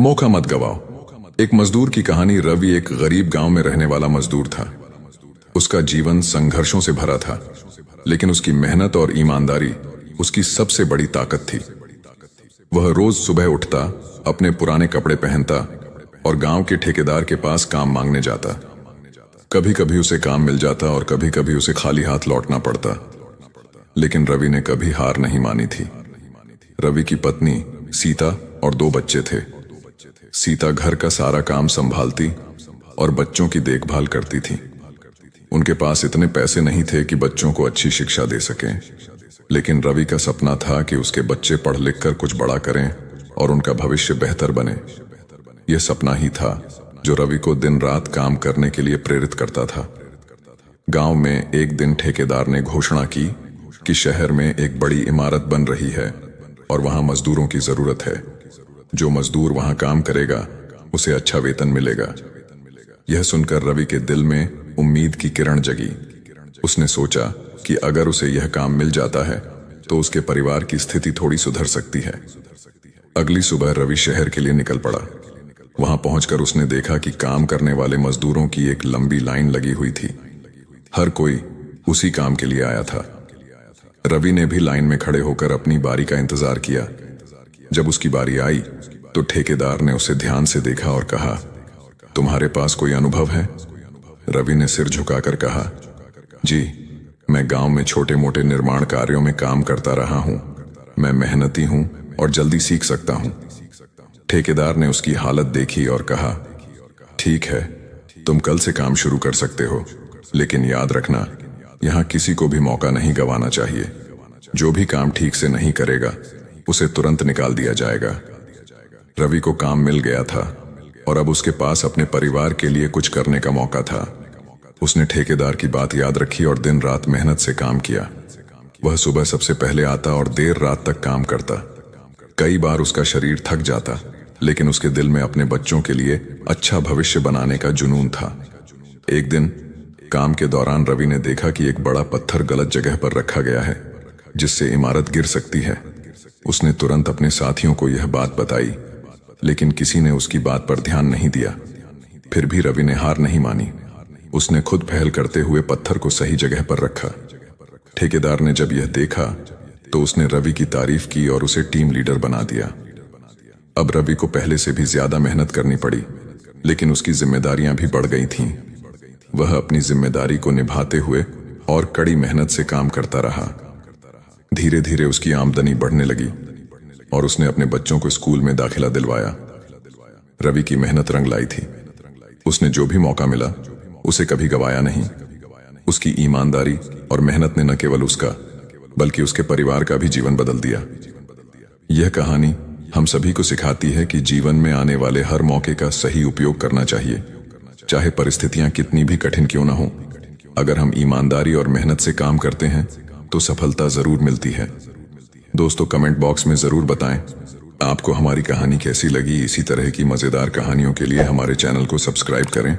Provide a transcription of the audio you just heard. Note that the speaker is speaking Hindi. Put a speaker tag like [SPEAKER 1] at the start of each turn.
[SPEAKER 1] मौका मत गवाओ। एक मजदूर की कहानी। रवि एक गरीब गांव में रहने वाला मजदूर था। उसका जीवन संघर्षों से भरा था, लेकिन उसकी मेहनत और ईमानदारी उसकी सबसे बड़ी ताकत थी। वह रोज सुबह उठता, अपने पुराने कपड़े पहनता और गांव के ठेकेदार के पास काम मांगने जाता। कभी कभी उसे काम मिल जाता और कभी कभी उसे खाली हाथ लौटना पड़ता, लेकिन रवि ने कभी हार नहीं मानी थी। रवि की पत्नी सीता और 2 बच्चे थे। सीता घर का सारा काम संभालती और बच्चों की देखभाल करती थी। उनके पास इतने पैसे नहीं थे कि बच्चों को अच्छी शिक्षा दे सकें, लेकिन रवि का सपना था कि उसके बच्चे पढ़ लिख कर कुछ बड़ा करें और उनका भविष्य बेहतर बने। यह सपना ही था जो रवि को दिन रात काम करने के लिए प्रेरित करता था। गांव में एक दिन ठेकेदार ने घोषणा की कि शहर में एक बड़ी इमारत बन रही है और वहां मजदूरों की जरूरत है। जो मजदूर वहां काम करेगा उसे अच्छा वेतन मिलेगा। यह सुनकर रवि के दिल में उम्मीद की किरण जगी। उसने सोचा कि अगर उसे यह काम मिल जाता है तो उसके परिवार की स्थिति थोड़ी सुधर सकती है। अगली सुबह रवि शहर के लिए निकल पड़ा। वहां पहुंचकर उसने देखा कि काम करने वाले मजदूरों की एक लंबी लाइन लगी हुई थी। हर कोई उसी काम के लिए आया था। रवि ने भी लाइन में खड़े होकर अपनी बारी का इंतजार किया। जब उसकी बारी आई तो ठेकेदार ने उसे ध्यान से देखा और कहा, तुम्हारे पास कोई अनुभव है? रवि ने सिर झुकाकर कहा, जी, मैं गांव में छोटे मोटे निर्माण कार्यों में काम करता रहा हूं। मैं मेहनती हूं और जल्दी सीख सकता हूं। ठेकेदार ने उसकी हालत देखी और कहा, ठीक है, तुम कल से काम शुरू कर सकते हो, लेकिन याद रखना, यहां किसी को भी मौका नहीं गंवाना चाहिए। जो भी काम ठीक से नहीं करेगा उसे तुरंत निकाल दिया जाएगा। रवि को काम मिल गया था और अब उसके पास अपने परिवार के लिए कुछ करने का मौका था। उसने ठेकेदार की बात याद रखी और दिन रात मेहनत से काम किया। वह सुबह सबसे पहले आता और देर रात तक काम करता। कई बार उसका शरीर थक जाता, लेकिन उसके दिल में अपने बच्चों के लिए अच्छा भविष्य बनाने का जुनून था। एक दिन काम के दौरान रवि ने देखा कि एक बड़ा पत्थर गलत जगह पर रखा गया है, जिससे इमारत गिर सकती है। उसने तुरंत अपने साथियों को यह बात बताई, लेकिन किसी ने उसकी बात पर ध्यान नहीं दिया। फिर भी रवि ने हार नहीं मानी। उसने खुद पहल करते हुए पत्थर को सही जगह पर रखा। ठेकेदार ने जब यह देखा तो उसने रवि की तारीफ की और उसे टीम लीडर बना दिया। अब रवि को पहले से भी ज्यादा मेहनत करनी पड़ी, लेकिन उसकी जिम्मेदारियां भी बढ़ गई थीं। वह अपनी जिम्मेदारी को निभाते हुए और कड़ी मेहनत से काम करता रहा। धीरे धीरे उसकी आमदनी बढ़ने लगी और उसने अपने बच्चों को स्कूल में दाखिला दिलवाया। रवि की मेहनत रंग लाई थी। उसने जो भी मौका मिला उसे कभी गवाया नहीं। उसकी ईमानदारी और मेहनत ने न केवल उसका बल्कि उसके परिवार का भी जीवन बदल दिया। यह कहानी हम सभी को सिखाती है कि जीवन में आने वाले हर मौके का सही उपयोग करना चाहिए, चाहे परिस्थितियां कितनी भी कठिन क्यों न हो। अगर हम ईमानदारी और मेहनत से काम करते हैं तो सफलता जरूर मिलती है। दोस्तों, कमेंट बॉक्स में जरूर बताएं आपको हमारी कहानी कैसी लगी। इसी तरह की मजेदार कहानियों के लिए हमारे चैनल को सब्सक्राइब करें।